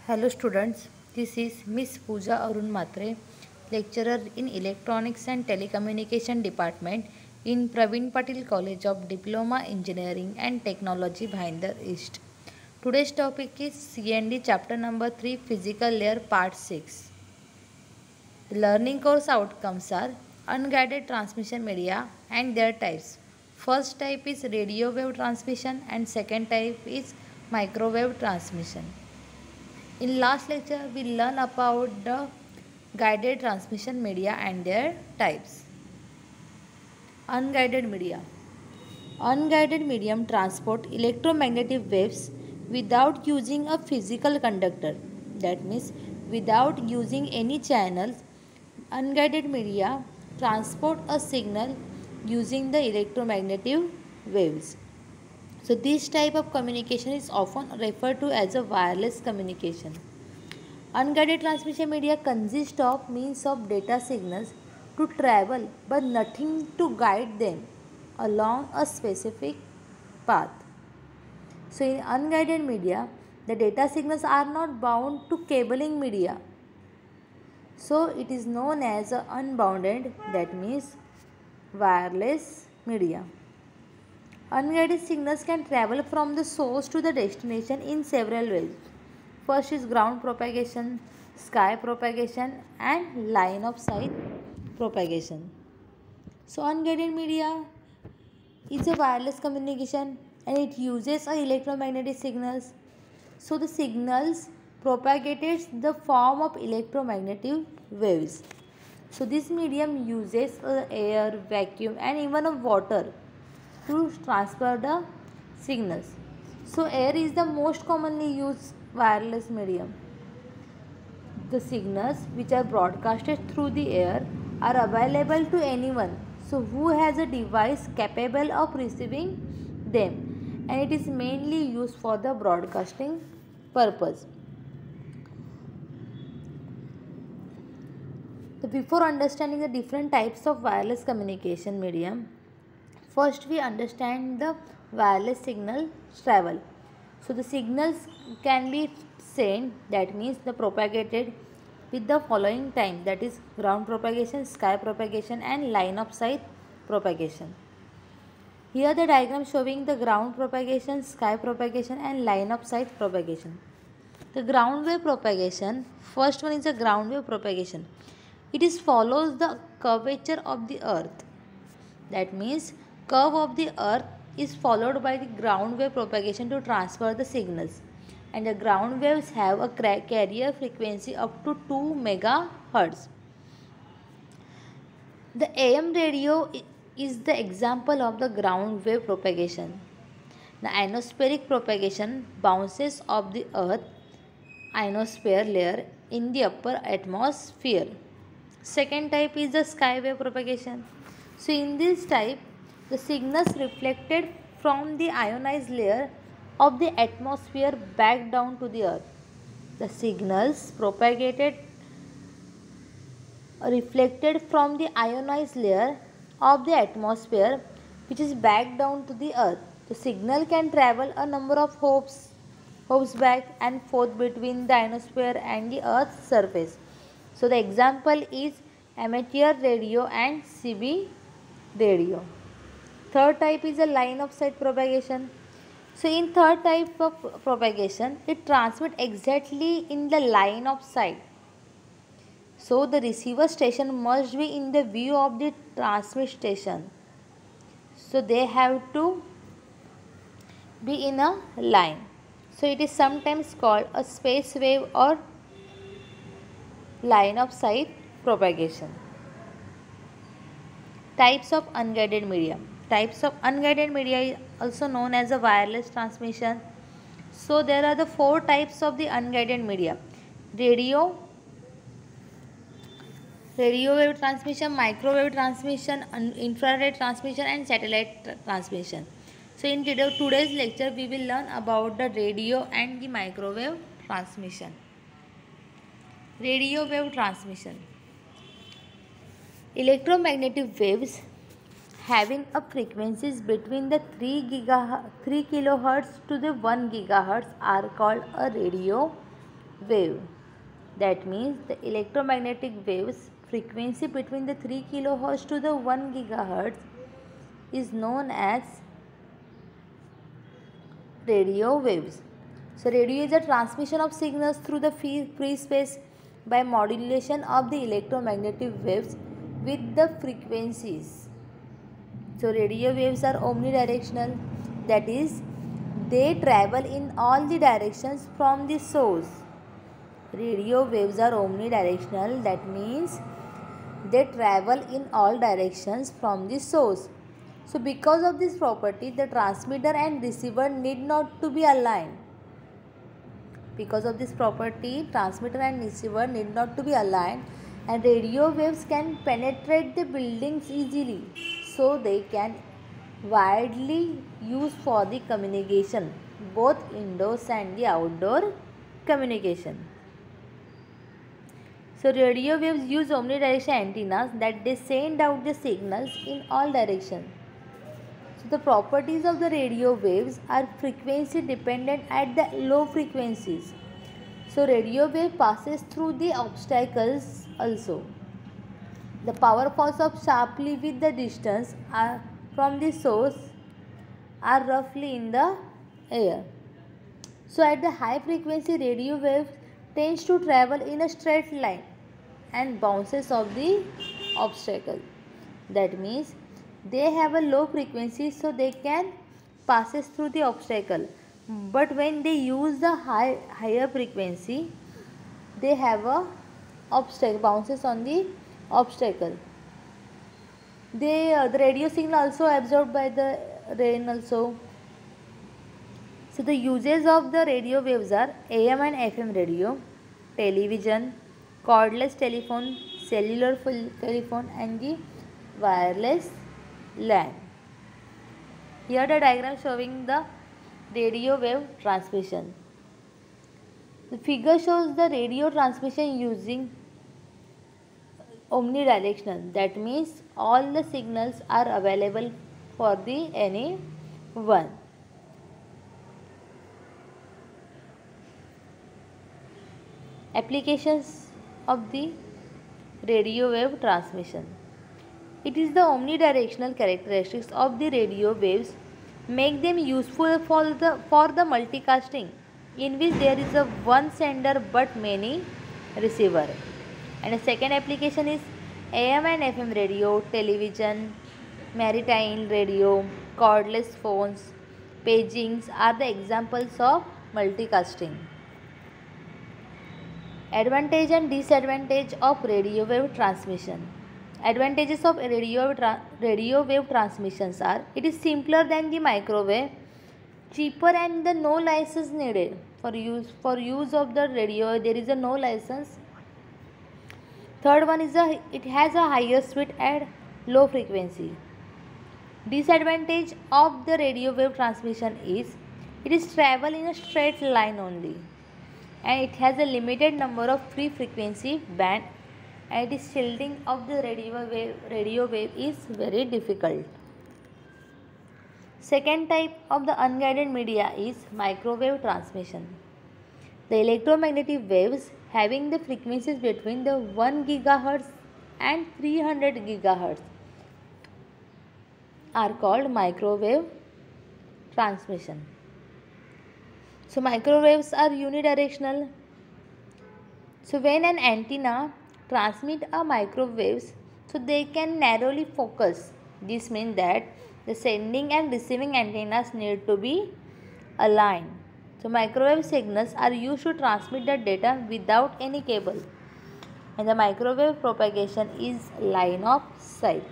Hello students, this is Miss Pooja Arun Matre, lecturer in Electronics and Telecommunication Department in Praveen Patil College of Diploma Engineering and Technology, Bhinder East. Today's topic is CND chapter number 3 Physical Layer part 6. The learning course outcomes are unguided transmission media and their types. First type is radio wave transmission and second type is microwave transmission. In last lecture, we learn about the guided transmission media and their types. Unguided media. Unguided medium transport electromagnetic waves without using a physical conductor. That means without using any channels, unguided media transport a signal using the electromagnetic waves. So this type of communication is often referred to as a wireless communication. Unguided transmission media consists of means of data signals to travel but nothing to guide them along a specific path. So in unguided media, the data signals are not bound to cabling media. So it is known as a unbounded, that means wireless media. Unguided signals can travel from the source to the destination in several ways. First is ground propagation, sky propagation and line of sight propagation. So unguided media is a wireless communication and it uses electromagnetic signals. So the signals propagates the form of electromagnetic waves. So this medium uses air, vacuum and even of water to transfer the signals. So air is the most commonly used wireless medium. The signals which are broadcasted through the air are available to anyone who has a device capable of receiving them, and it is mainly used for the broadcasting purpose. So before understanding the different types of wireless communication medium, first we understand the wireless signal travel. So the signals can be sent, that means the propagated with the following time, that is ground propagation, sky propagation and line of sight propagation. Here the diagram showing the ground propagation, sky propagation and line of sight propagation. The ground wave propagation, first one is the ground wave propagation. It is follows the curvature of the earth. That means curve of the earth is followed by the ground wave propagation to transfer the signals, and the ground waves have a carrier frequency up to 2 megahertz. The AM radio is the example of the ground wave propagation. The ionospheric propagation bounces off the earth ionosphere layer in the upper atmosphere. Second type is the sky wave propagation. So in this type, the signals reflected from the ionized layer of the atmosphere back down to the earth. The signals propagated reflected from the ionized layer of the atmosphere which is back down to the earth. The signal can travel a number of hops back and forth between the ionosphere and the earth's surface. So the example is amateur radio and CB radio. Third type is a line of sight propagation. So in third type of propagation, it transmits exactly in the line of sight. So the receiver station must be in the view of the transmit station. So they have to be in a line. So it is sometimes called a space wave or line of sight propagation. Types of unguided media. Types of unguided media is also known as a wireless transmission. So there are the four types of the unguided media: radio wave transmission, microwave transmission, infrared transmission and satellite transmission. So in today's lecture we will learn about the radio and the microwave transmission. Radio wave transmission. Electromagnetic waves having a frequencies between the 3 kilohertz to the 1 gigahertz are called a radio wave. That means the electromagnetic waves frequency between the 3 kilohertz to the 1 gigahertz is known as radio waves. So radio is a transmission of signals through the free space by modulation of the electromagnetic waves with the frequencies. So radio waves are omnidirectional, that is, they travel in all the directions from the source. Radio waves are omnidirectional, that means they travel in all directions from the source. So because of this property, the transmitter and receiver need not to be aligned. Because of this property, transmitter and receiver need not to be aligned, and radio waves can penetrate the buildings easily, so they can widely used for the communication, both indoors and the outdoor communication. So radio waves use omnidirectional antennas that they send out the signals in all directions. So the properties of the radio waves are frequency dependent at the low frequencies. So radio wave passes through the obstacles also. The power falls off sharply with the distance from the source are roughly in the air. So at the high frequency, radio wave tends to travel in a straight line and bounces off the obstacle. That means they have a low frequency, so they can passes through the obstacle. But when they use the higher frequency, they have a obstacle, bounces on the obstacle. The radio signal also absorbed by the rain also. So the uses of the radio waves are AM and FM radio, television, cordless telephone, cellular telephone, and the wireless LAN. Here the diagram showing the radio wave transmission. The figure shows the radio transmission using omnidirectional. That means all the signals are available for the anyone. Applications of the radio wave transmission. It is the omnidirectional characteristics of the radio waves make them useful for the multicasting, in which there is a one sender but many receiver. And a second application is AM and FM radio, television, maritime radio, cordless phones, pagings are the examples of multicasting. Advantage and disadvantage of radio wave transmission. Advantages of radio wave transmissions are: it is simpler than the microwave, cheaper, and the no license needed. For use of the radio, there is a no license. Third one is it has a higher speed at low frequency. Disadvantage of the radio wave transmission is it is travel in a straight line only, and it has a limited number of free frequency band, and it is shielding of the radio wave is very difficult. Second type of the unguided media is microwave transmission. The electromagnetic waves having the frequencies between the 1 gigahertz and 300 gigahertz are called microwave transmission. So microwaves are unidirectional. So when an antenna transmit a microwaves, so they can narrowly focus. This means that the sending and receiving antennas need to be aligned. So microwave signals are used to transmit the data without any cable, and the microwave propagation is line of sight.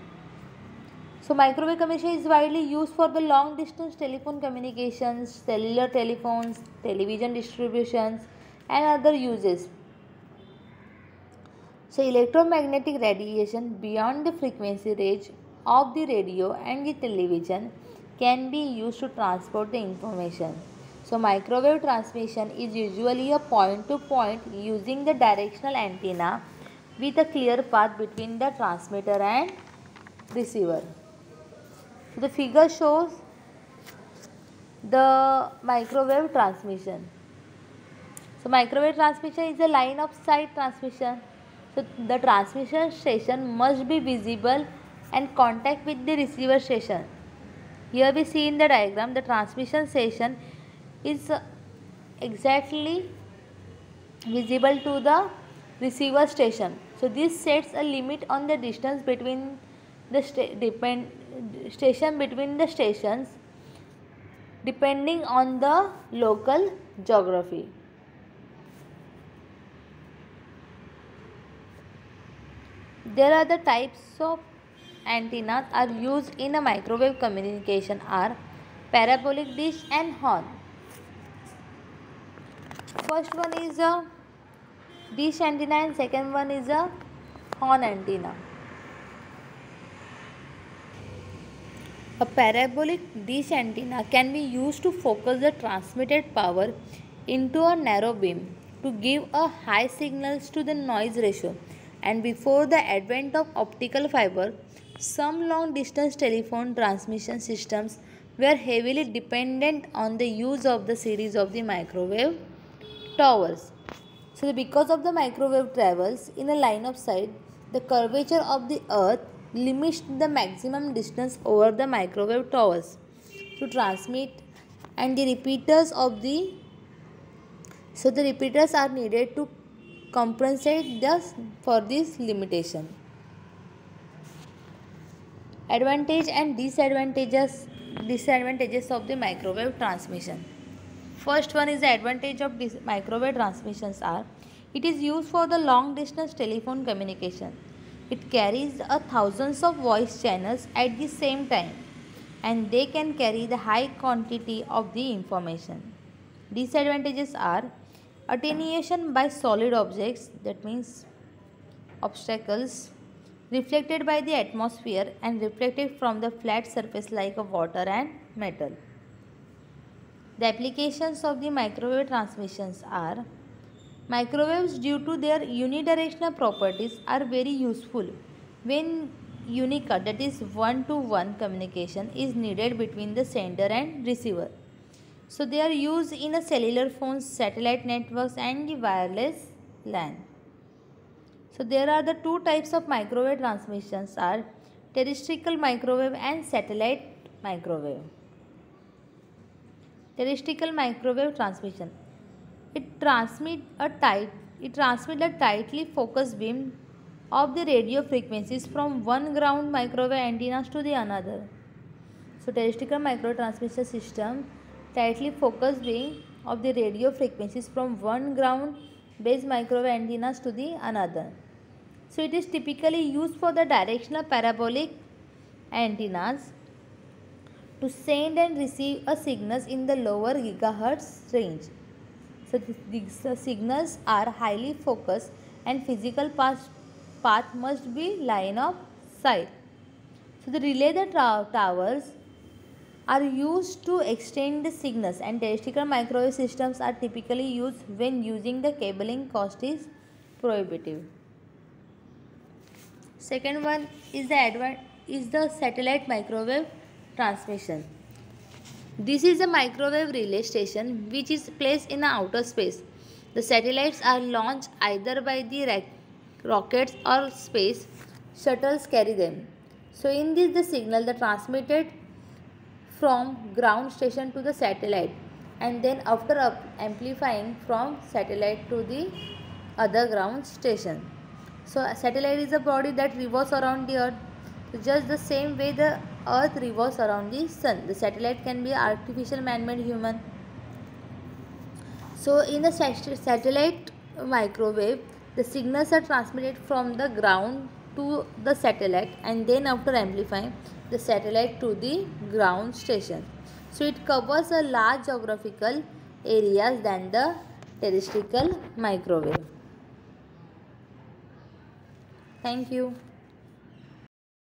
So microwave communication is widely used for the long distance telephone communications, cellular telephones, television distributions, and other uses. So electromagnetic radiation beyond the frequency range of the radio and the television can be used to transport the information. So microwave transmission is usually a point to point using the directional antenna with a clear path between the transmitter and receiver. So the figure shows the microwave transmission. So microwave transmission is a line of sight transmission. So the transmission station must be visible and contact with the receiver station. Here we see in the diagram the transmission station is exactly visible to the receiver station. So this sets a limit on the distance between the station between the stations depending on the local geography. There are the types of antennas are used in a microwave communication are parabolic dish and horn. First one is a dish antenna and second one is a horn antenna. A parabolic dish antenna can be used to focus the transmitted power into a narrow beam to give a high signals to the noise ratio. And before the advent of optical fiber, some long distance telephone transmission systems were heavily dependent on the use of the series of the microwave towers. So because of the microwave travels in a line of sight, the curvature of the earth limits the maximum distance over the microwave towers to transmit, and the repeaters are needed to compensate for this limitation. Advantage and disadvantages of the microwave transmission. First one is the advantage of microwave transmissions are it is used for the long distance telephone communication. It carries thousands of voice channels at the same time and they can carry the high quantity of the information. Disadvantages are attenuation by solid objects, that means obstacles, reflected by the atmosphere and reflected from the flat surface like water and metal. The applications of the microwave transmissions are microwaves due to their unidirectional properties are very useful when unicut, that is one-to-one communication is needed between the sender and receiver. So they are used in a cellular phones, satellite networks and the wireless LAN. So there are the two types of microwave transmissions are terrestrial microwave and satellite microwave. Terrestrial microwave transmission. It transmits a tightly focused beam of the radio frequencies from one ground microwave antennas to the another. So terrestrial microwave transmission system tightly focused beam of the radio frequencies from one ground based microwave antennas to the another. So it is typically used for the directional parabolic antennas to send and receive a signals in the lower gigahertz range. So these signals are highly focused and physical path must be line of sight. So the relay towers are used to extend the signals, and terrestrial microwave systems are typically used when using the cabling cost is prohibitive. Second one is the satellite microwave transmission. This is a microwave relay station which is placed in outer space. The satellites are launched either by the rockets or space shuttles carry them. So in this the signal the transmitted from ground station to the satellite, and then after amplifying from satellite to the other ground station. So a satellite is a body that revolves around the earth. So just the same way the earth revolves around the sun. The satellite can be artificial man-made human. So in the satellite microwave, the signals are transmitted from the ground to the satellite, and then after amplifying the satellite to the ground station. So it covers a large geographical areas than the terrestrial microwave. Thank you.